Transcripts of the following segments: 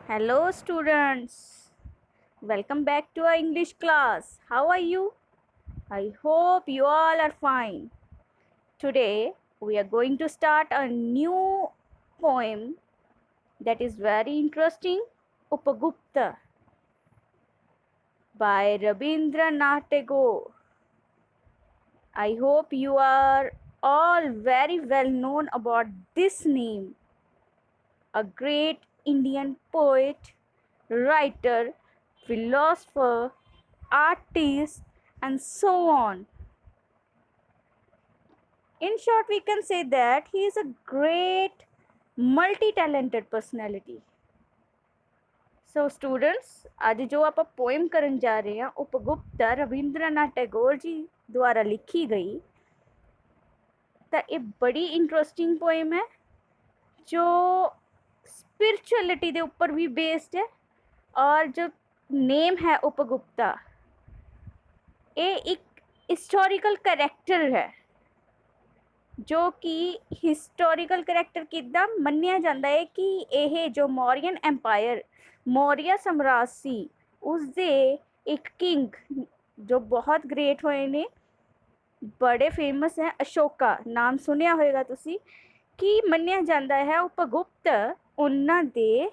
Hello, students. Welcome back to our English class. How are you? I hope you all are fine. Today, we are going to start a new poem that is very interesting, Upagupta by Rabindranath Tagore. I hope you are all very well known about this name, a great Indian poet, writer, philosopher, artist, and so on. In short, we can say that he is a great multi-talented personality. So students, आज जो आप poem करन जा रहे हैं उपगुप्त रविंद्रनाथ टैगोर जी द्वारा लिखी गई तो ये बड़ी इंटरेस्टिंग पोएम है जो स्पिरिचुअलिटी के ऊपर भी बेस्ड है और जो नेम है उपगुप्ता ये एक हिस्टोरिकल करैक्टर है जो कि हिस्टोरिकल करैक्टर किदा मन्निया जाता है कि यह जो मौर्यन एंपायर मौर्य सम्राट सी उसदे एक किंग जो बहुत ग्रेट होए ने बड़े फेमस हैं अशोका नाम सुनिया होएगा तुसी कि मन्निया जाता है उपगुप्त उन्हां दे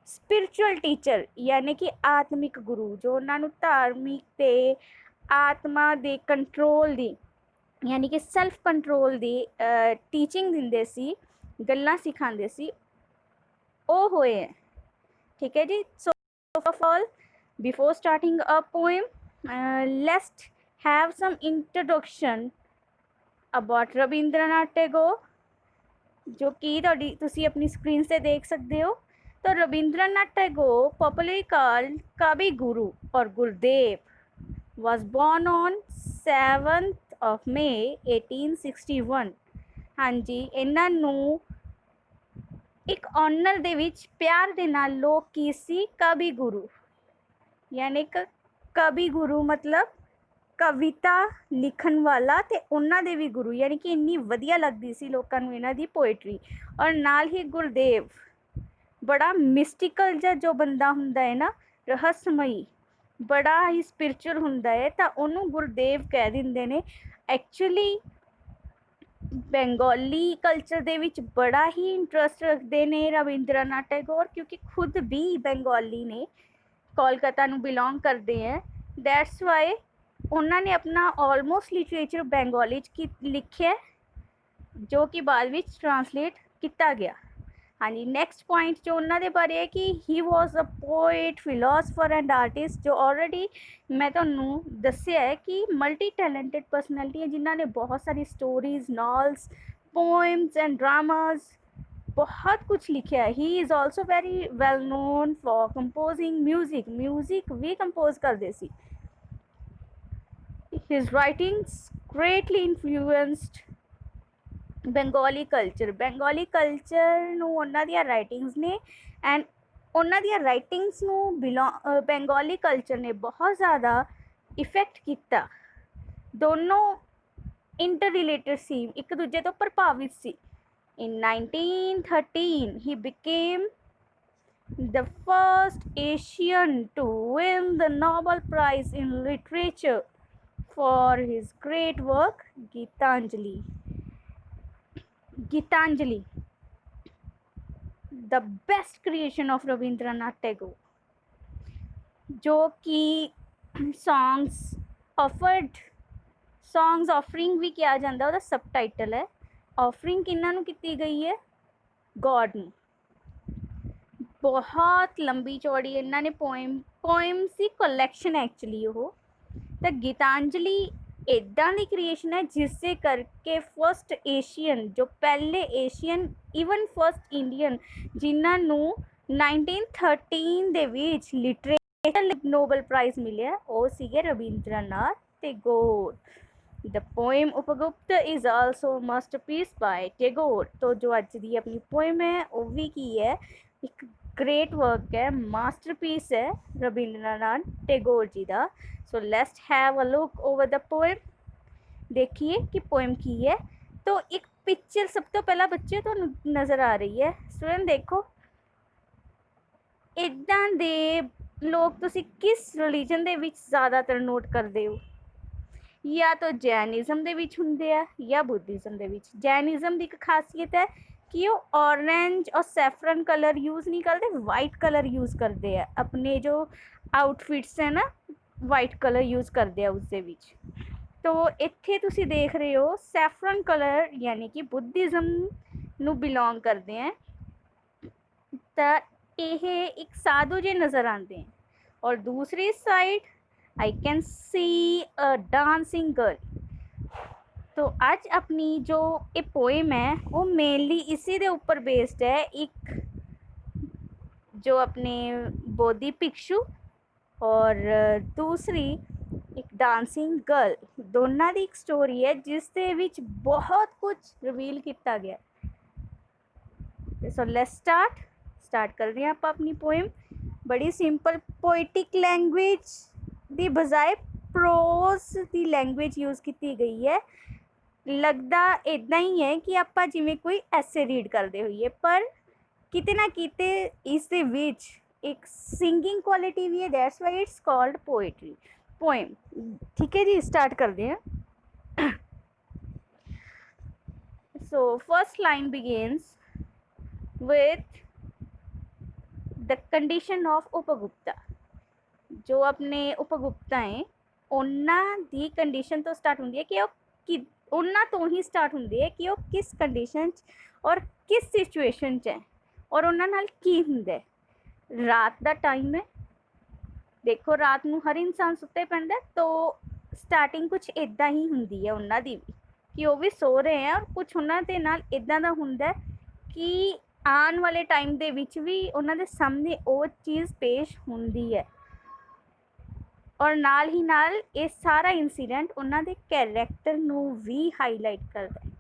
स्पिरिचुअल टीचर यानी कि आत्मिक गुरु जो उन्होंने धार्मिक ते आत्मा दे कंट्रोल दी यानी कि सैल्फ कंट्रोल दी टीचिंग दिंदे सी गल्लां सिखांदे सी ओ होए हैं ठीक है जी so of all before starting a poem let's have some introduction about Rabindranath Tagore जो कि तुसी अपनी स्क्रीन से देख सकते हो तो रविंद्रनाथ टैगोर पॉपुलरली कॉल्ड कवि गुरु और गुरुदेव was born on 7th of May 1861 हाँ जी इन्हां नूं एक ऑनर दे विच प्यार दे नाल लोग की सी कवि गुरु यानी कवि गुरु मतलब कविता लिखण वाला ते उन्हां दे भी गुरु यानी कि इन्नी वधिया लगदी सी लोकां नूं इन्हां दी पोएट्री और नाल ही गुरदेव बड़ा मिस्टिकल जो बंदा हुंदा है ना रहस्यमयी बड़ा ही स्पिरिचुअल हुंदा है तो उन्होंने गुरुदेव कह दिंदे ने एक्चुअली बंगाली कल्चर दे विच बड़ा ही इंटरस्ट रखते ने रविंद्रनाथ टैगोर क्योंकि खुद भी बंगाली ने कोलकाता नूं बिलोंग करते हैं दैट्स वाई उन्होंने अपना ऑलमोस्ट लिटरेचर बंगाली च लिखिया जो कि बाद विच ट्रांसलेट किया गया हाँ जी नेक्स्ट पॉइंट जो उन्होंने बारे है कि he was a poet philosopher and artist जो ऑलरेडी मैं तुहानूं दस्सिया है कि मल्टी टैलेंटेड पर्सनैलिटी है जिन्होंने बहुत सारी stories novels poems and dramas बहुत कुछ लिखा है he is also very well known for composing music भी कंपोज करते see his writings greatly influenced Bengali culture नूं उन्हां दियां राइटिंग्स ने एंड उन्हां दियां राइटिंग्स नूं बंगाली कल्चर ने बहुत ज़्यादा इफेक्ट किया दोनों इंटर रिलेटेड सी एक दूजे तो प्रभावित सी इन 1913 he became the first Asian to win the Nobel Prize in Literature for his great work Gitanjali, the best creation of Rabindranath Tagore, जो कि सॉन्ग्स ऑफरिंग भी किया जाता है सब टाइटल है ऑफरिंग किन्हां नूं कीती गई है गॉड नूं बहुत लंबी चौड़ी इन्होंने पोएम सी कलैक्शन एक्चुअली वो तो गीतांजलि इदां दी क्रिएशन है जिससे करके फर्स्ट एशियन जो पहले एशियन ईवन फर्स्ट इंडियन जिन्होंने 1913 दे विच लिटरेचर नोबल प्राइज मिले वो सीगे Rabindranath Tagore the poem Upagupta is also masterpiece by Tagore तो जो अज दी अपनी पोएम है वो भी की है एक ग्रेट वर्क है मास्टरपीस है रविंद्रनाथ टैगोर जी का so let's have a look over the poem देखिए कि पोएम की है तो एक पिक्चर सब तो पहला बच्चे तो नज़र आ रही है स्टूडेंट देखो ਇੱਦਾਂ ਦੇ ਲੋਕ ਤੁਸੀਂ ਕਿਸ ਰਿਲੀਜਨ ਦੇ ਵਿੱਚ ਜ਼ਿਆਦਾਤਰ ਨੋਟ ਕਰਦੇ ਹੋ? ਜਾਂ ਤਾਂ ਜੈਨਿਜ਼ਮ ਦੇ ਵਿੱਚ ਹੁੰਦੇ ਆ ਜਾਂ ਬੁੱਧਿਜ਼ਮ ਦੇ ਵਿੱਚ। ਜੈਨਿਜ਼ਮ ਦੀ ਇੱਕ ਖਾਸੀਅਤ ਹੈ ਕਿ ਉਹ ਔਰੇਂਜ ਔਰ ਸੈਫਰਨ ਕਲਰ ਯੂਜ਼ ਨਹੀਂ ਕਰਦੇ, ਵਾइट ਕਲਰ ਯੂਜ਼ ਕਰਦੇ ਆ। ਆਪਣੇ ਜੋ ਆਊਟਫਿਟਸ ਹੈ ਨਾ, ਵਾइट ਕਲਰ ਯੂਜ਼ ਕਰਦੇ ਆ ਉਸ ਦੇ ਵਿੱਚ। ਤੋ ਇੱਥੇ ਤੁਸੀਂ ਦੇਖ ਰਹੇ ਹੋ ਸੈਫਰਨ ਕਲਰ ਯਾਨੀ ਕਿ ਬੁੱਧਿਜ਼ਮ ਨੂੰ ਬਿਲੋਂਗ ਕਰਦੇ ਹੈ। ਤਾਂ ਇਹ ਇੱਕ ਸਾਧੂ ਜੇ ਨਜ਼ਰ ਆਉਂਦੇ हैं। और दूसरी side I can see a dancing girl. तो आज अपनी जो ये पोएम है वो मेनली इसी दे ऊपर बेस्ड है। एक जो अपने बोधि भिक्षु और दूसरी एक डांसिंग गर्ल, दोनों की एक स्टोरी है जिस दे विच बहुत कुछ रिवील किया गया। सो लेट्स स्टार्ट कर रहे हैं आप अपनी पोएम। बड़ी सिंपल पोइटिक लैंग्वेज ਦੀ ਬਜਾਏ ਪ੍ਰੋਜ਼ ਦੀ ਲੈਂਗੁਏਜ ਯੂਜ਼ ਕੀਤੀ ਗਈ ਹੈ। ਲੱਗਦਾ ਇੱਦਾਂ ਹੀ ਹੈ ਕਿ ਆਪਾਂ ਜਿਵੇਂ ਕੋਈ ਐਸੇ ਰੀਡ ਕਰਦੇ ਹੋਈਏ, ਪਰ ਕਿਤੇ ਨਾ ਕਿਤੇ ਇਸ ਦੇ ਵਿੱਚ ਇੱਕ ਸਿੰਗਿੰਗ ਕੁਆਲਿਟੀ ਵੀ ਹੈ। That's why it's called poetry poem. ਠੀਕ ਹੈ ਜੀ, ਸਟਾਰਟ ਕਰਦੇ ਹਾਂ। So first line begins with the condition of Upagupta. जो अपने उपगुप्ता है उन्हां दी कंडीशन तो स्टार्ट होंदी है कि उन्हां तो ही स्टार्ट होंदी है कि वो किस कंडीशन और किस सिचुएशन च है और उन्हां नाल की हुंदा है। रात का टाइम है, देखो रात नूं हर इंसान सुत्ते पैंदा, तो स्टार्टिंग कुछ इदां ही हुंदी है उन्हां दी भी कि वो भी सो रहे हैं। और कुछ उन्हां दे नाल इदां दा हुंदा है कि आने वाले टाइम दे विच भी उन्हां दे सामने वो चीज़ पेश हुंदी है। और नाल ही नाल ये सारा इंसीडेंट उन्हां दे कैरेक्टर नूं भी हाईलाइट करता है।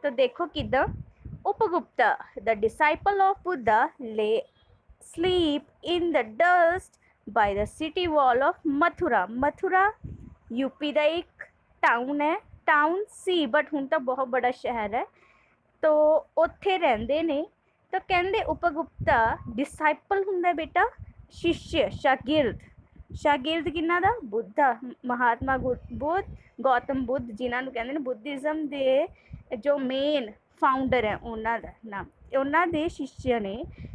तो देखो किदां उपगुप्ता द डिसाइपल ऑफ बुद्धा ले sleep in the dust by the city wall of Mathura. Mathura UP का एक टाउन है, टाउन सी बट हुण तो बहुत बड़ा शहर है। तो उत्थे रहिंदे ने। तो कहंदे उपगुप्ता डिसाइपल हुंदा बेटा शिष्य, शागिर्द। शागिर्द किन्ना दा? बुद्धा, महात्मा बुद्ध, गौतम बुद्ध जिन्हां नूं कहंदे ने बुद्धिज़म दे जो मेन फाउंडर है उन्हां दा नाम। उन्हां दे शिष्य ने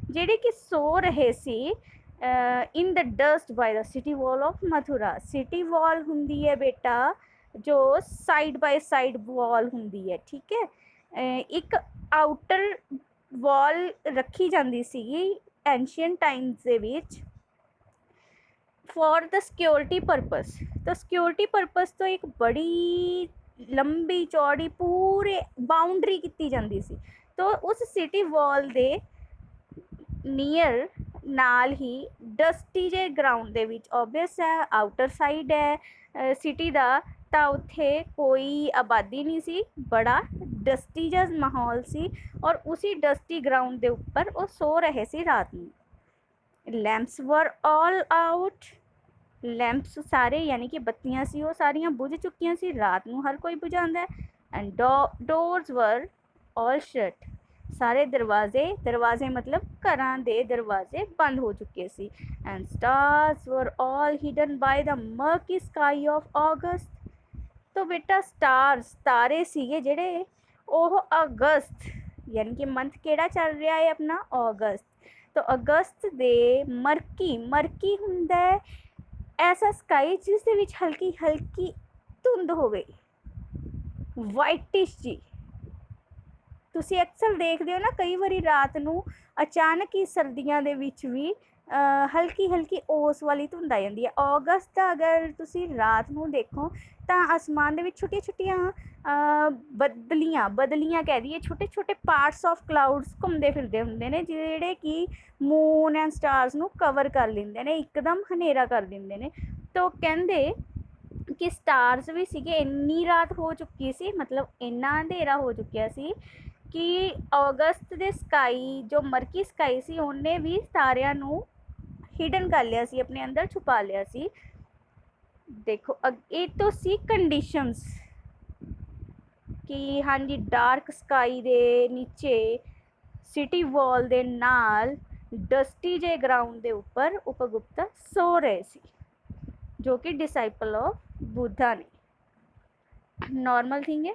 जिहड़े कि सो रहे सी in the dust by the city wall of Mathura. City wall हुंदी है बेटा जो साइड बाय साइड वॉल हुंदी है। ठीक है, एक आउटर वॉल रखी जाती सी एंशियंट टाइम्स दे विच फॉर द सिक्योरिटी परपस। तो सिक्योरिटी परपस तो एक बड़ी लंबी चौड़ी पूरे बाउंड्री की जाती सी। तो उस सिटी वॉल दे नीयर नाल ही डस्टी जे ग्राउंड दे विच, ऑब्वियस है आउटर साइड है सिटी दा, तो उत्थे कोई आबादी नहीं सी, बड़ा डस्टी जा माहौल सी। और उसी डस्टी ग्राउंड दे उपर वो सो रहे सी रात में। Lamps were all out. Lamps सारे यानी कि बत्तियां सी वो सारियां बुझ चुकियां सी, रात नूं हर कोई बुझांदा है। And doors were all shut. सारे दरवाजे मतलब घरां दे दरवाजे बंद हो चुके सी। And stars were all hidden by the murky sky of August. तो बेटा स्टार्स तारे सीगे जेड़े ओह अगस्त यानी कि मंथ केड़ा चल रहा है अपना अगस्त। तो अगस्त दे मरकी हुंदा है ऐसा स्काई जिस दे विच हल्की हल्की धुंध होवे, वाइटिश जी। तुसी अक्सर देखते हो ना कई बारी रात नूं अचानक ही सर्दियां दे विच भी हल्की हल्की ओस वाली धुंध आ जाती है। अगस्त का अगर तुसी रात नूं देखो तो आसमान दे विच छोटिया छोटिया बदलियां कह दीए, छोटे छोटे पार्ट्स ऑफ क्लाउड्स घूमते फिरते होंदे ने जिहड़े कि मून एंड स्टार्स नूं कवर कर लेंदे ने, एकदम हनेरा कर देंदे ने। तो कहंदे कि स्टार्स भी सीगे, इन्नी रात हो चुकी सी, मतलब इन्ना अंधेरा हो चुकिया सी कि अगस्त दे स्काई जो मरकी स्काई सी उन्हें भी तारियां नूं हिडन कर लिया सी, अपने अंदर छुपा लिया सी। देखो ये तो सी कंडीशंस कि हाँ जी डार्क स्काई दे नीचे सिटी वॉल दे नाल ਡਸਟੀ ਜੇ ਗਰਾਊਂਡ ਦੇ ਉੱਪਰ ਉਪਗੁਪਤਾ ਸੋ ਰਹੇ ਸੀ, ਜੋ ਕਿ ਡਿਸਾਈਪਲ ਆਫ ਬੁੱਧਾ ਨੇ। ਨੋਰਮਲ ਥਿੰਗ ਹੈ।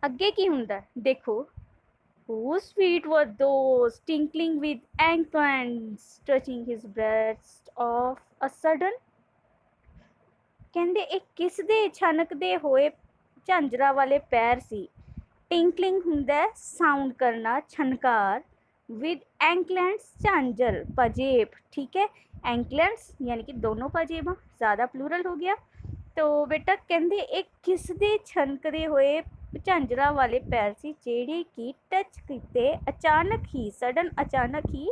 ਅੱਗੇ ਕੀ ਹੁੰਦਾ ਦੇਖੋ, whose feet were those tinkling with ankles touching his breast of a sudden। ਕਹਿੰਦੇ ਇਹ ਕਿਸ ਦੇ ਛਣਕਦੇ ਹੋਏ ਝਾਂਜਰਾਂ ਵਾਲੇ ਪੈਰ ਸੀ। ਟਿੰਕਲਿੰਗ ਹੁੰਦਾ ਸਾਊਂਡ ਕਰਨਾ, ਛਣਕਾਰ। विद एंकलेट्स झांझर पजेब, ठीक है। एंकलेट्स यानी कि दोनों पजेब, ज़्यादा प्लूरल हो गया। तो बेटा कहते एक किस दे छनकदे होए झांझरा वाले पैर सी जेड़े कि टच किते अचानक ही, सडन अचानक ही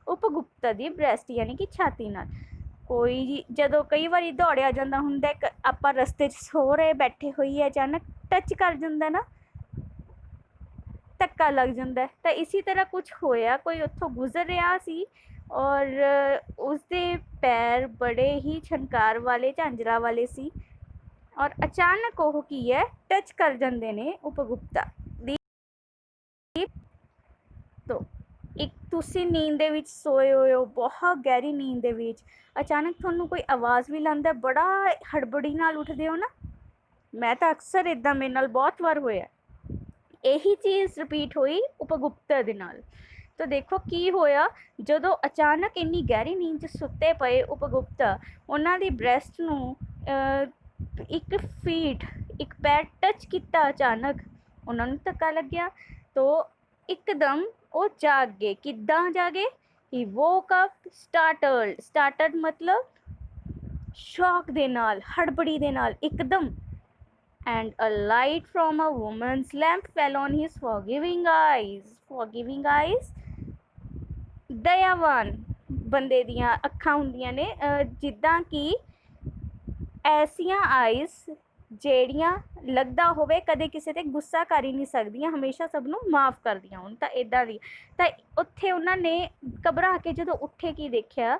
उपगुप्ता दी ब्रैस्ट यानी कि छाती नाल। कोई जदों कई बार दौड़िया जांदा हुंदा, आपां रस्ते च सो रहे बैठे होइए, अचानक टच कर जांदा ना, धक्का लग जाता है। तो इसी तरह कुछ होया, कोई उत्थों गुजर रहा सी और उसके पैर बड़े ही छनकार वाले झांझरा वाले सी और अचानक वो की है टच कर जाते ने उपगुप्ता दी। तो एक तुसी नींद दे विच सोए हो, बहुत गहरी नींद दे विच अचानक तुहानूं कोई आवाज़ भी लांदा, बड़ा हड़बड़ी नाल उठदे हो ना। मैं तो अक्सर इदां मेरे नाल बहुत बार होया, यही चीज़ रिपीट हुई उपगुप्ता दे नाल। तो देखो की होया, जदों अचानक इन्नी गहरी नींद च सुते पे उपगुप्ता, उन्हां दी ब्रैस्ट नूं एक फीट, एक पैर टच किया अचानक, उन्होंने धक्का लग्या। तो एकदम वो जाग गए। किद्दां जागे? ही वोक अप स्टार्टल्ड, स्टार्टल्ड मतलब शॉक दे नाल, हड़बड़ी दे नाल एकदम। And a light from a woman's lamp fell on his forgiving eyes। Forgiving eyes दयावान बंदे दियां अखां हुंदियां ने, जिद्दां कि ऐसियां आईज ਜਿਹੜੀਆਂ ਲੱਗਦਾ ਹੋਵੇ ਕਦੇ ਕਿਸੇ ਤੇ ਗੁੱਸਾ ਕਰ ਹੀ ਨਹੀਂ ਸਕਦੀਆਂ, ਹਮੇਸ਼ਾ ਸਭ ਨੂੰ ਮਾਫ ਕਰਦੀਆਂ ਹੋਣ। ਤਾਂ ਇਦਾਂ ਦੀ, ਤਾਂ ਉੱਥੇ ਉਹਨਾਂ ਨੇ ਘਬਰਾ ਕੇ ਜਦੋਂ ਉੱਠੇ ਕੀ ਦੇਖਿਆ,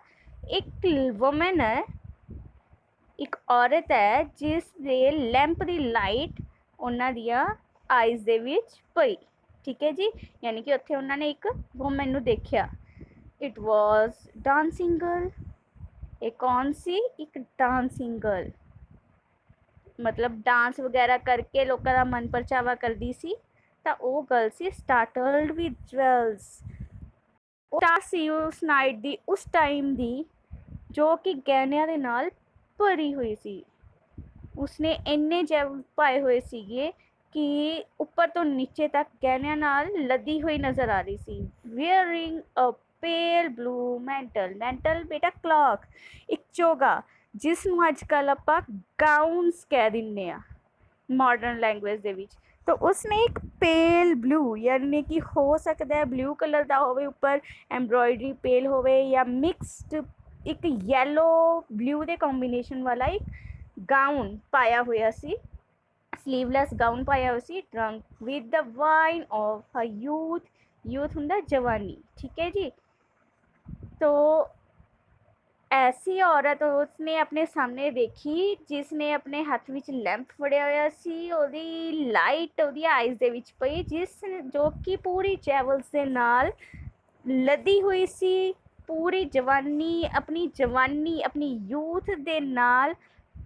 ਇੱਕ ਵੂਮਨ ਹੈ, ਇੱਕ ਔਰਤ ਹੈ ਜਿਸ ਦੇ ਲੈਂਪ ਦੀ ਲਾਈਟ ਉਹਨਾਂ ਦੀਆਂ ਆਈਜ਼ ਦੇ ਵਿੱਚ ਪਈ। ਠੀਕ ਹੈ ਜੀ, ਯਾਨੀ ਕਿ ਉੱਥੇ ਉਹਨਾਂ ਨੇ ਇੱਕ ਵੂਮਨ ਨੂੰ ਦੇਖਿਆ। It was dancing girl. ਇਹ ਕੌਣ ਸੀ? ਇੱਕ ਡਾਂਸਿੰਗ ਗਰਲ, मतलब डांस वगैरह करके लोगों का मन परचावा करती सी। तो वो गर्ल सी स्टार्टल्ड विद ज्वेल्स। स्टार सी उस नाइट दी, उस टाइम दी, जो कि गहनिया दे नाल भरी हुई सी। उसने इन्ने जेवल पाए हुए सीगे कि ऊपर तो नीचे तक गहनिया नाल लदी हुई नज़र आ रही सी। Wearing a pale blue mantle. Mantle बेटा क्लॉक, एक चोगा, जिस नूं अजकल आपां गाउन्स कह दिंदे आ मॉडर्न लैंग्वेज दे विच। तो उसने एक पेल ब्लू, यानी कि हो सकता है ब्लू कलर का होवे, ऊपर एम्ब्रॉयडरी पेल होवे, या मिक्सड एक येलो ब्लू दे कॉम्बीनेशन वाला एक गाउन पाया हुआ सी, स्लीवलैस गाउन पाया हुआ सी। Drunk with the wine of a youth. Youth हुंदा जवानी, ठीक है जी। तो ऐसी औरत उसने अपने सामने देखी जिसने अपने हाथ विच लैंप फड़िया होया सी, ओदी लाइट ओदी आइज़ दे विच पई, जिस जो कि पूरी जैवल्स दे नाल लदी हुई सी। पूरी जवानी, अपनी यूथ दे नाल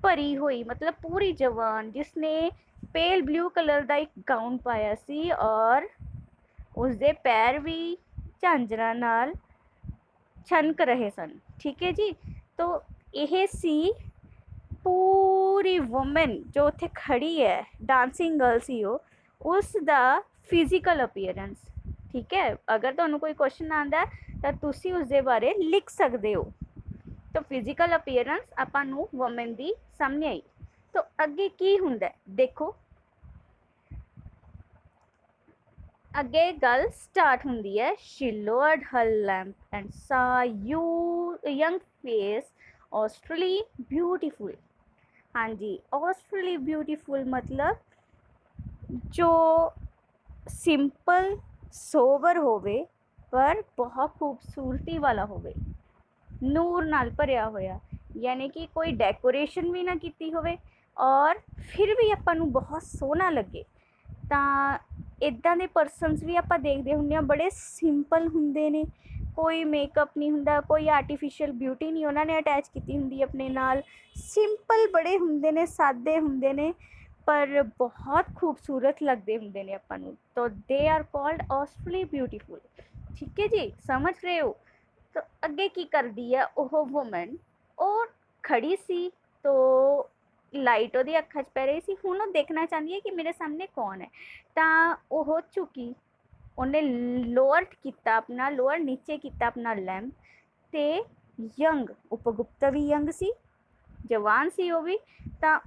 भरी हुई, मतलब पूरी जवान, जिसने पेल ब्लू कलर का एक गाउन पाया सी और उसके पैर भी झांझरा नाल छनक रहे सन। ठीक है जी। तो यह सी पूरी वुमन जो उत्थे खड़ी है, डांसिंग गर्ल सी उसका फिजिकल अपीयरेंस। ठीक है, अगर तुहानू कोई क्वेश्चन आंदा तो तुसी उसके बारे लिख सकते हो। तो फिजिकल अपीयरेंस आपां नू वुमन दी सामने आई। तो अगे की हुंदा देखो, अगे गल स्टार्ट हुंदी है। She lowered her lamp and सा यंग फेस ऑस्ट्रली ब्यूटीफुल। हाँ जी, ऑस्ट्रली ब्यूटीफुल मतलब जो सिंपल सोबर होवे पर बहुत खूबसूरती वाला होवे, नूर नाल भरिया होया, यानी कि कोई डेकोरेशन भी ना कीती होवे और फिर भी आपां नू बहुत सोहना लगे। ਤਾਂ इदां दे परसनस भी आपां देखदे हुंदे आ, बड़े सिंपल हुंदे ने कोई मेकअप नहीं हुंदा, कोई आर्टिफिशियल ब्यूटी नहीं उन्होंने अटैच की हुंदी अपने नाल। सिंपल बड़े हुंदे ने, सादे हुंदे ने, पर बहुत खूबसूरत लगते हुंदे ने आपां नूं। तो दे आर कॉल्ड ऑसफुली ब्यूटीफुल। ठीक है जी, समझ रहे हो। तो अगे की करदी है ओह वुमन, और खड़ी सी तो लाइट ਉਹਦੀ ਅੱਖਾਂ 'ਚ ਪੈ ਰਹੀ ਸੀ। ਹੁਣ ਉਹ ਦੇਖਣਾ ਚਾਹੁੰਦੀ ਹੈ ਕਿ ਮੇਰੇ ਸਾਹਮਣੇ ਕੌਣ ਹੈ, ਤਾਂ ਉਹ ਝੁਕੀ, ਉਹਨੇ ਲੋਅਰ ਕੀਤਾ ਆਪਣਾ, ਲੋਅਰ ਨੀਚੇ ਕੀਤਾ ਆਪਣਾ ਲੈਂਪ, ਤੇ ਯੰਗ ਉਪਗੁਪਤਾ ਵੀ ਯੰਗ ਸੀ, ਜਵਾਨ ਸੀ ਉਹ ਵੀ। ਤਾਂ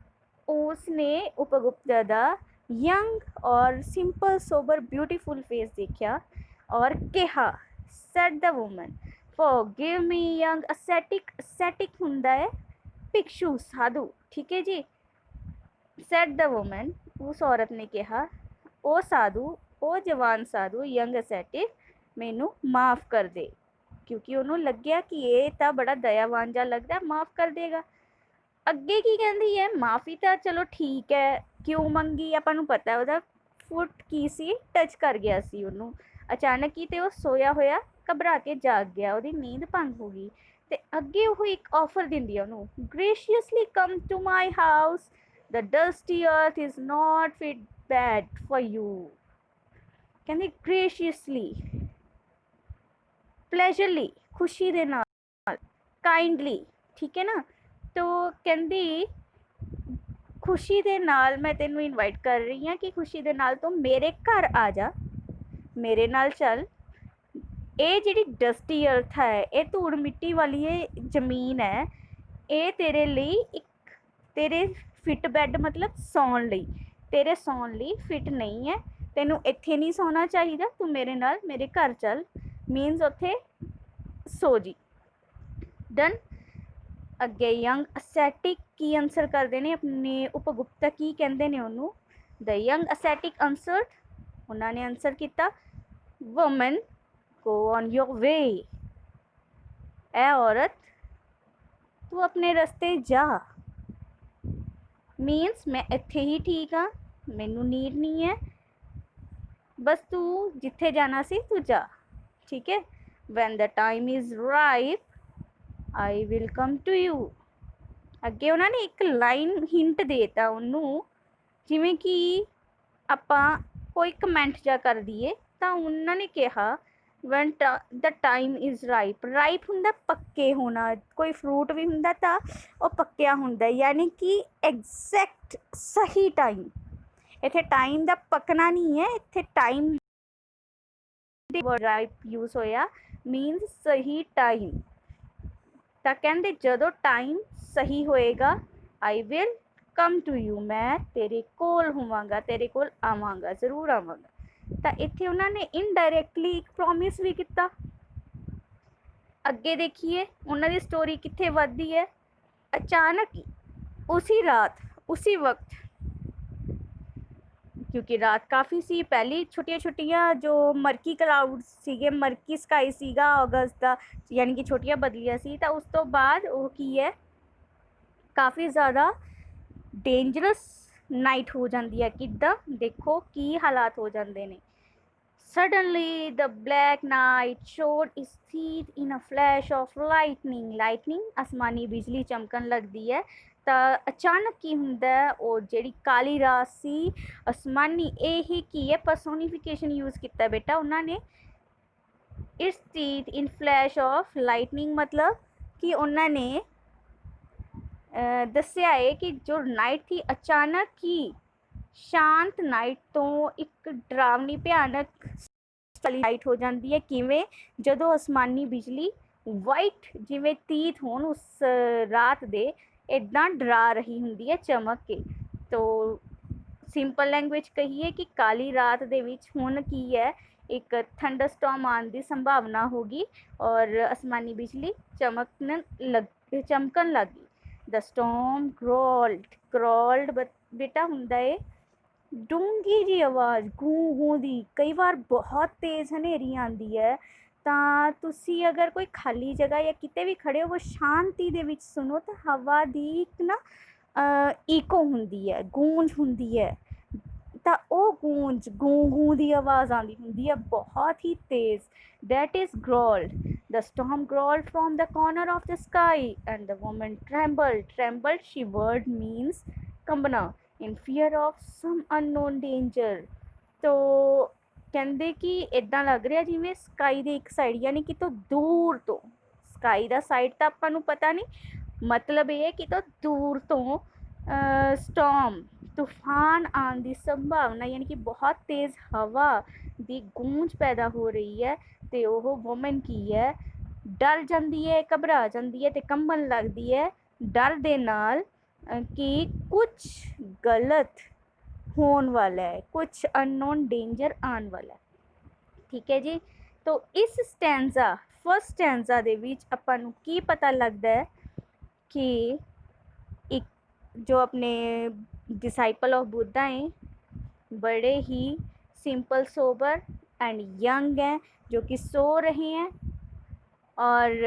ਉਸਨੇ ਉਪਗੁਪਤਾ ਦਾ ਯੰਗ ਔਰ ਸਿੰਪਲ ਸੋਬਰ ਬਿਊਟੀਫੁਲ ਫੇਸ ਦੇਖਿਆ ਔਰ ਕਿਹਾ, ਸੈਡ ਦ ਵੂਮਨ, ਫॉरगिव मी यंग ascetic। ascetic ਹੁੰਦਾ है भिक्षु, साधु। ठीक है जी। सैड द वुमन, उस औरत ने कहा, ओ साधु, ओ जवान साधु यंग ascetic, मैनू माफ़ कर दे। क्योंकि उन्होंने लग्या कि ये तो बड़ा दयावान जा लगता है, माफ़ कर देगा। अगे की कहती है, माफ़ी तो चलो ठीक है, क्यों मंगी आपां नूं पता है, ਉਹਦਾ फुट की सी टच कर गया सी ਉਹਨੂੰ अचानक ही, तो सोया होया घबरा के जाग गया, ਉਹਦੀ नींद भंग हो गई। ਤੇ ਅੱਗੇ ਉਹ ਇੱਕ ਆਫਰ ਦਿੰਦੀ ਆ ਉਹਨੂੰ, graciously come to my house, the dusty earth is not fit bad for you। ਕਹਿੰਦੀ graciously, pleasurely, खुशी ਦੇ ਨਾਲ, kindly। ठीक है ना। तो ਕਹਿੰਦੀ खुशी ਦੇ ਨਾਲ मैं ਤੈਨੂੰ ਇਨਵਾਈਟ ਕਰ ਰਹੀ ਹਾਂ कि खुशी ਦੇ ਨਾਲ ਤੂੰ ਮੇਰੇ ਘਰ ਆ ਜਾ, ਮੇਰੇ ਨਾਲ ਚੱਲ। ਇਹ ਜਿਹੜੀ ਡਸਟੀ ਅਰਥ ਹੈ, ਇਹ ਧੂੜ ਮਿੱਟੀ ਵਾਲੀ ਇਹ ਜ਼ਮੀਨ ਹੈ, ਇਹ ਤੇਰੇ ਲਈ ਇੱਕ, ਤੇਰੇ ਫਿਟ ਬੈੱਡ ਮਤਲਬ ਸੌਣ ਲਈ, ਤੇਰੇ ਸੌਣ ਲਈ ਫਿਟ ਨਹੀਂ ਹੈ, ਤੈਨੂੰ ਇੱਥੇ ਨਹੀਂ ਸੌਣਾ ਚਾਹੀਦਾ, ਤੂੰ ਮੇਰੇ ਨਾਲ ਮੇਰੇ ਘਰ ਚੱਲ, ਮੀਨਸ ਉੱਥੇ ਸੋ ਜੀ। ਡਨ। ਅੱਗੇ ਯੰਗ ascetic ਕੀ ਆਨਸਰ ਕਰਦੇ ਨੇ ਆਪਣੇ ਉਪਗੁਪਤਾ, ਕੀ ਕਹਿੰਦੇ ਨੇ ਉਹਨੂੰ, ਦ ਯੰਗ ascetic ਆਨਸਰਡ, ਉਹਨਾਂ ਨੇ ਆਨਸਰ ਕੀਤਾ, woman go on your way। ऐ औरत, तू अपने रस्ते जा, मीन्स मैं इत्थे ही ठीक हाँ, मैनू नीड नहीं है, बस तू जिथे जाना सी तू जा। ठीक है। when the time is ripe I will come to you। ਅੱਗੇ ਉਹਨਾਂ ਨੇ ਇੱਕ ਲਾਈਨ ਹਿੰਟ ਦੇਤਾ ਉਹਨੂੰ, ਜਿਵੇਂ ਕਿ ਆਪਾਂ ਕੋਈ ਕਮੈਂਟ ਜਾ ਕਰ ਦਈਏ, ਤਾਂ ਉਹਨਾਂ ਨੇ ਕਿਹਾ when the time is ripe। ਰਾਈਪ ਹੁੰਦਾ ਪੱਕੇ ਹੋਣਾ, ਕੋਈ ਫਰੂਟ ਵੀ ਹੁੰਦਾ ਤਾਂ ਉਹ ਪੱਕਿਆ ਹੁੰਦਾ, ਯਾਨੀ ਕਿ ਐਗਜ਼ੈਕਟ ਸਹੀ ਟਾਈਮ। ਇੱਥੇ ਟਾਈਮ ਦਾ ਪੱਕਣਾ ਨਹੀਂ ਹੈ, ਇੱਥੇ ਟਾਈਮ ਦੇ ਰਾਈਪ ਯੂਜ਼ ਹੋਇਆ, ਮੀਨਸ ਸਹੀ ਟਾਈਮ। ਤਾਂ ਕਹਿੰਦੇ ਜਦੋਂ ਟਾਈਮ ਸਹੀ ਹੋਏਗਾ I will come to you, ਮੈਂ ਤੇਰੇ ਕੋਲ ਹੋਵਾਂਗਾ, ਤੇਰੇ ਕੋਲ ਆਵਾਂਗਾ, ਜ਼ਰੂਰ ਆਵਾਂਗਾ। ਤਾਂ ਇੱਥੇ ਉਹਨਾਂ ਨੇ ਇਨਡਾਇਰੈਕਟਲੀ ਇੱਕ ਪ੍ਰੋਮਿਸ ਵੀ ਕੀਤਾ। ਅੱਗੇ ਦੇਖੀਏ ਉਹਨਾਂ ਦੀ ਸਟੋਰੀ ਕਿੱਥੇ ਵੱਧਦੀ ਹੈ। ਅਚਾਨਕ ਹੀ ਉसी रात उसी वक्त, क्योंकि रात काफ़ी सी पहली छोटिया छोटिया जो मरकी क्लाउड सीगे, मरकी स्काई सीगा अगस्त का, यानी कि छोटिया बदलियां सी, तो उस तो बाद वो की है काफ़ी ज़्यादा डेंजरस नाइट हो जाती है। किदा देखो की हालात हो जाते हैं। Suddenly the black night showed its teeth in a flash of lightning। lightning आसमानी बिजली चमकन लगती है। ਤਾਂ ਅਚਾਨਕ ਕੀ ਹੁੰਦਾ, ਉਹ ਜਿਹੜੀ ਕਾਲੀ ਰਾਤ ਸੀ ਅਸਮਾਨੀ, ਇਹ ਕੀ ਹੈ ਪਰਸੋਨੀਫਿਕੇਸ਼ਨ ਯੂਜ਼ ਕੀਤਾ ਬੇਟਾ ਉਹਨਾਂ ਨੇ। It's teeth in flash of lightning, ਮਤਲਬ ਕਿ ਉਹਨਾਂ ਨੇ ਦੱਸਿਆ ਹੈ ਕਿ ਜੋ ਨਾਈਟ ਥੀ ਅਚਾਨਕ ਹੀ ਸ਼ਾਂਤ ਨਾਈਟ ਤੋਂ ਇੱਕ ਡਰਾਵਨੀ ਭਿਆਨਕ ਲਾਈਟ ਹੋ ਜਾਂਦੀ ਹੈ। ਕਿਵੇਂ? ਜਦੋਂ ਅਸਮਾਨੀ ਬਿਜਲੀ ਵਾਈਟ ਜਿਵੇਂ ਤੀਤ ਹੋਣ ਉਸ ਰਾਤ ਦੇ, ਇੱਦਾਂ ਡਰਾ ਰਹੀ ਹੁੰਦੀ ਹੈ ਚਮਕ ਕੇ। ਤੋ ਸਿੰਪਲ ਲੈਂਗੁਏਜ ਕਹੀਏ ਕਿ ਕਾਲੀ ਰਾਤ ਦੇ ਵਿੱਚ ਹੁਣ ਕੀ ਹੈ, ਇੱਕ ਥੰਡਰਸਟॉर्म ਆਉਣ ਦੀ ਸੰਭਾਵਨਾ ਹੋਗੀ ਔਰ ਅਸਮਾਨੀ ਬਿਜਲੀ ਚਮਕਣ ਲੱਗ ਗਈ। ਦ ਸਟॉर्म growled ਬੇਟਾ ਹੁੰਦਾ ਏ ਡੂੰਘੀ ਜੀ ਆਵਾਜ਼, ਗੂੰ ਗੂੰ ਦੀ। ਕਈ ਵਾਰ ਬਹੁਤ ਤੇਜ਼ ਹਨੇਰੀ ਆਉਂਦੀ ਹੈ, ਤਾਂ ਤੁਸੀਂ ਅਗਰ ਕੋਈ ਖਾਲੀ ਜਗ੍ਹਾ ਜਾਂ ਕਿਤੇ ਵੀ ਖੜੇ ਹੋ, ਸ਼ਾਂਤੀ ਦੇ ਵਿੱਚ ਸੁਣੋ ਤਾਂ ਹਵਾ ਦੀ ਇੱਕ ਨਾ ਈਕੋ ਹੁੰਦੀ ਹੈ, ਗੂੰਜ ਹੁੰਦੀ ਹੈ। ਤਾਂ ਉਹ ਗੂੰਜ ਗੂੰ ਗੂੰ ਦੀ ਆਵਾਜ਼ ਆਉਂਦੀ ਹੁੰਦੀ ਹੈ ਬਹੁਤ ਹੀ ਤੇਜ਼, that is growled. The storm growled from the corner of the sky and the woman trembled, shivered means ਕੰਬਣਾ in fear of some unknown danger. ਤੋ ਕਹਿੰਦੇ ਕਿ ਇਦਾਂ ਲੱਗ ਰਿਹਾ ਜਿਵੇਂ ਸਕਾਈ ਦੇ ਇੱਕ ਸਾਈਡ ਯਾਨੀ ਕਿ ਤੋਂ ਦੂਰ ਤੋਂ, ਸਕਾਈ ਦਾ ਸਾਈਡ ਤਾਂ ਆਪਾਂ ਨੂੰ ਪਤਾ ਨਹੀਂ, ਮਤਲਬ ਇਹ ਹੈ ਕਿ ਤੋਂ ਦੂਰ ਤੋਂ ਸਟੋਰਮ ਤੂਫਾਨ ਆਉਣ ਦੀ ਸੰਭਾਵਨਾ ਯਾਨੀ ਕਿ ਬਹੁਤ ਤੇਜ਼ ਹਵਾ ਦੀ ਗੂੰਜ ਪੈਦਾ ਹੋ ਰਹੀ ਹੈ। ਤੇ ਉਹ ਵੂਮਨ ਕੀ ਹੈ, ਡਰ ਜਾਂਦੀ ਹੈ, ਘਬਰਾ ਜਾਂਦੀ ਹੈ ਤੇ ਕੰਬਣ ਲੱਗਦੀ ਹੈ ਡਰ ਦੇ ਨਾਲ ਕਿ ਕੁਝ ਗਲਤ ਹੋਣ ਵਾਲਾ ਹੈ, ਕੁਝ ਅਨਨੋਨ ਡੇਂਜਰ ਆਉਣ ਵਾਲਾ ਹੈ। ਠੀਕ ਹੈ ਜੀ। ਤੋ ਇਸ ਸਟੈਂਜ਼ਾ, ਫਸਟ ਸਟੈਂਜ਼ਾ ਦੇ ਵਿੱਚ ਆਪਾਂ ਨੂੰ ਕੀ ਪਤਾ ਲੱਗਦਾ ਹੈ ਕਿ ਇੱਕ ਜੋ ਆਪਣੇ डिसाइपल ऑफ बुद्धा हैं, बड़े ही सिंपल सोबर एंड यंग हैं, जो कि सो रहे हैं और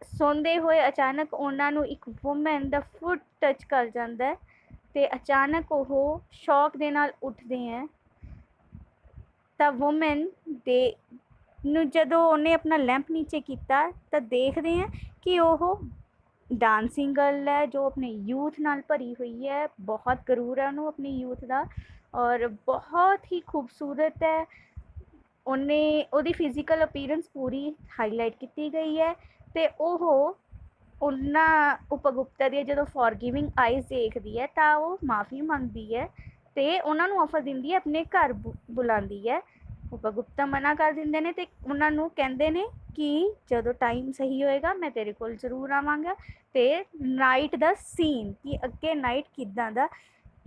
ਸੌਂਦੇ ਹੋਏ ਅਚਾਨਕ ਉਹਨਾਂ ਨੂੰ ਇੱਕ ਵੂਮਨ ਦਾ ਫੁੱਟ ਟੱਚ ਕਰ ਜਾਂਦਾ ਹੈ ਤੇ ਅਚਾਨਕ ਉਹ ਸ਼ੌਕ ਦੇ ਨਾਲ ਉੱਠਦੇ ਹੈ। ਤਾਂ ਵੂਮਨ ਦੇ ਨੂੰ ਜਦੋਂ ਉਹਨੇ ਆਪਣਾ ਲੈਂਪ ਨੀਚੇ ਕੀਤਾ ਤਾਂ ਦੇਖਦੇ ਹੈ ਕਿ ਉਹ ਡਾਂਸਿੰਗ गर्ल है जो अपने यूथ नाल भरी हुई है, बहुत गरूर है ਉਹਨੂੰ अपनी यूथ ਦਾ और बहुत ही खूबसूरत है। ਉਹਨੇ ਉਹਦੀ ਫਿਜ਼ੀਕਲ ਅਪੀਅਰੈਂਸ ਪੂਰੀ ਹਾਈਲਾਈਟ ਕੀਤੀ ਗਈ ਹੈ ਤੇ ਉਹ ਉਹਨਾਂ ਉਪਗੁਪਤਾ ਦੀ ਜਦੋਂ ਫੋਰਗਿਵਿੰਗ ਆਈਜ਼ ਦੇਖਦੀ ਹੈ ਤਾਂ ਉਹ ਮਾਫੀ ਮੰਗਦੀ ਹੈ ਤੇ ਉਹਨਾਂ ਨੂੰ ਆਫਰ ਦਿੰਦੀ ਹੈ, ਆਪਣੇ ਘਰ ਬੁਲਾਉਂਦੀ ਹੈ। ਉਪਗੁਪਤਾ ਮਨਾ ਕਰ ਦਿੰਦੇ ਨੇ ਤੇ ਉਹਨਾਂ ਨੂੰ ਕਹਿੰਦੇ ਨੇ ਕਿ ਜਦੋਂ ਟਾਈਮ ਸਹੀ ਹੋਏਗਾ ਮੈਂ ਤੇਰੇ ਕੋਲ ਜ਼ਰੂਰ ਆਵਾਂਗਾ। ਤੇ ਨਾਈਟ ਦਾ ਸੀਨ ਕਿ ਅੱਗੇ ਨਾਈਟ ਕਿੱਦਾਂ ਦਾ,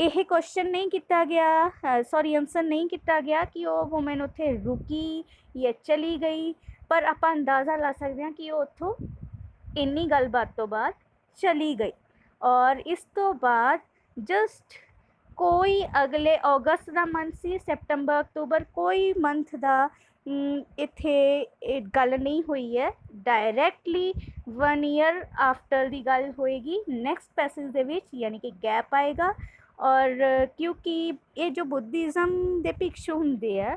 ਇਹ ਕੁਐਸਚਨ ਨਹੀਂ ਕੀਤਾ ਗਿਆ, ਸੌਰੀ ਆਨਸਰ ਨਹੀਂ ਕੀਤਾ ਗਿਆ ਕਿ ਉਹ ਵੂਮਨ ਉੱਥੇ ਰੁਕੀ ਜਾਂ ਚਲੀ ਗਈ, ਪਰ ਆਪਾਂ ਅੰਦਾਜ਼ਾ ਲਾ ਸਕਦੇ ਹਾਂ ਕਿ ਉਹ ਉੱਥੋਂ ਇੰਨੀ ਗੱਲਬਾਤ ਤੋਂ ਬਾਅਦ ਚਲੀ ਗਈ। ਔਰ ਇਸ ਤੋਂ ਬਾਅਦ ਜਸਟ ਕੋਈ ਅਗਲੇ ਅਗਸਤ ਦਾ ਮੰਥ ਸੀ, ਸੈਪਟੰਬਰ ਅਕਤੂਬਰ ਕੋਈ ਮੰਥ ਦਾ ਇੱਥੇ ਗੱਲ ਨਹੀਂ ਹੋਈ ਹੈ, ਡਾਇਰੈਕਟਲੀ 1 ਈਅਰ ਆਫਟਰ ਦੀ ਗੱਲ ਹੋਏਗੀ ਨੈਕਸਟ ਪੈਸੇਜ ਦੇ ਵਿੱਚ, ਯਾਨੀ ਕਿ ਗੈਪ ਆਏਗਾ। ਔਰ ਕਿਉਂਕਿ ਇਹ ਜੋ ਬੁੱਧਿਜ਼ਮ ਦੇ ਭਿਕਸ਼ੂ ਹੁੰਦੇ ਆ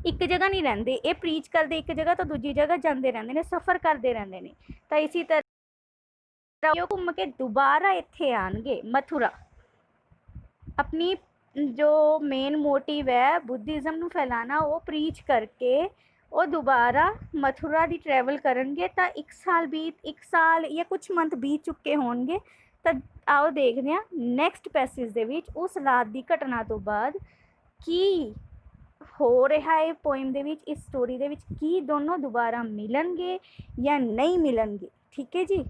ਇੱਕ ਜਗ੍ਹਾ ਨਹੀਂ ਰਹਿੰਦੇ, ਇਹ ਪ੍ਰੀਚ ਕਰਦੇ ਇੱਕ ਜਗ੍ਹਾ ਤੋਂ ਦੂਜੀ ਜਗ੍ਹਾ ਜਾਂਦੇ ਰਹਿੰਦੇ ਨੇ, ਸਫ਼ਰ ਕਰਦੇ ਰਹਿੰਦੇ ਨੇ। ਤਾਂ ਇਸੇ ਤਰ੍ਹਾਂ ਉਹ ਘੁੰਮ ਕੇ ਦੁਬਾਰਾ ਇੱਥੇ ਆਣਗੇ ਮਥੁਰਾ। अपनी जो मेन मोटिव है बुद्धिज़्म ਨੂੰ फैलाना, वो प्रीच करके वो दोबारा मथुरा ਦੀ ट्रैवल करनगे। ਤਾਂ 1 ਸਾਲ ਜਾਂ ਕੁਝ ਮੰਥ ਬੀਤ ਚੁੱਕੇ ਹੋਣਗੇ। ਤਾਂ ਆਓ ਦੇਖਦੇ ਹਾਂ ਨੈਕਸਟ ਪੈਸੇਜ ਦੇ ਵਿੱਚ ਉਸ ਰਾਤ ਦੀ ਘਟਨਾ ਤੋਂ ਬਾਅਦ ਕੀ ਹੋ ਰਿਹਾ ਹੈ ਪੋਇਮ ਦੇ ਵਿੱਚ, ਇਸ ਸਟੋਰੀ ਦੇ ਵਿੱਚ ਕੀ ਦੋਨੋਂ ਦੁਬਾਰਾ ਮਿਲਣਗੇ ਜਾਂ ਨਹੀਂ ਮਿਲਣਗੇ। ਠੀਕ ਹੈ ਜੀ।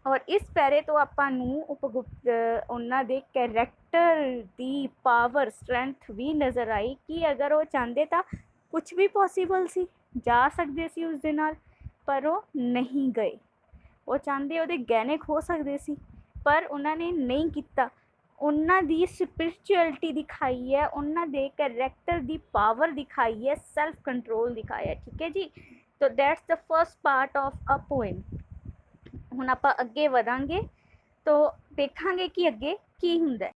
ਔਰ ਇਸ ਪੈਰੇ ਤੋਂ ਆਪਾਂ ਨੂੰ ਉਪਗੁਪਤ ਉਹਨਾਂ ਦੇ ਕੈਰੈਕਟਰ ਦੀ ਪਾਵਰ ਸਟਰੈਂਥ ਵੀ ਨਜ਼ਰ ਆਈ ਕਿ ਅਗਰ ਉਹ ਚਾਹੁੰਦੇ ਤਾਂ ਕੁਝ ਵੀ ਪੋਸੀਬਲ ਸੀ, ਜਾ ਸਕਦੇ ਸੀ ਉਸ ਦੇ ਨਾਲ, ਪਰ ਉਹ ਨਹੀਂ ਗਏ। ਉਹ ਚਾਹੁੰਦੇ ਉਹਦੇ ਗਹਿਣੇ ਖੋ ਸਕਦੇ ਸੀ ਪਰ ਉਹਨਾਂ ਨੇ ਨਹੀਂ ਕੀਤਾ। ਉਹਨਾਂ ਦੀ ਸਪਿਰਿਚੁਅਲਿਟੀ ਦਿਖਾਈ ਹੈ, ਉਹਨਾਂ ਦੇ ਕੈਰੈਕਟਰ ਦੀ ਪਾਵਰ ਦਿਖਾਈ ਹੈ, ਸੈਲਫ ਕੰਟਰੋਲ ਦਿਖਾਇਆ। ਠੀਕ ਹੈ ਜੀ। ਤਾਂ that's the first part of a poem. ਹੁਣ ਆਪਾਂ ਅੱਗੇ ਵਧਾਂਗੇ ਤਾਂ ਦੇਖਾਂਗੇ ਕਿ ਅੱਗੇ ਕੀ ਹੁੰਦਾ ਹੈ।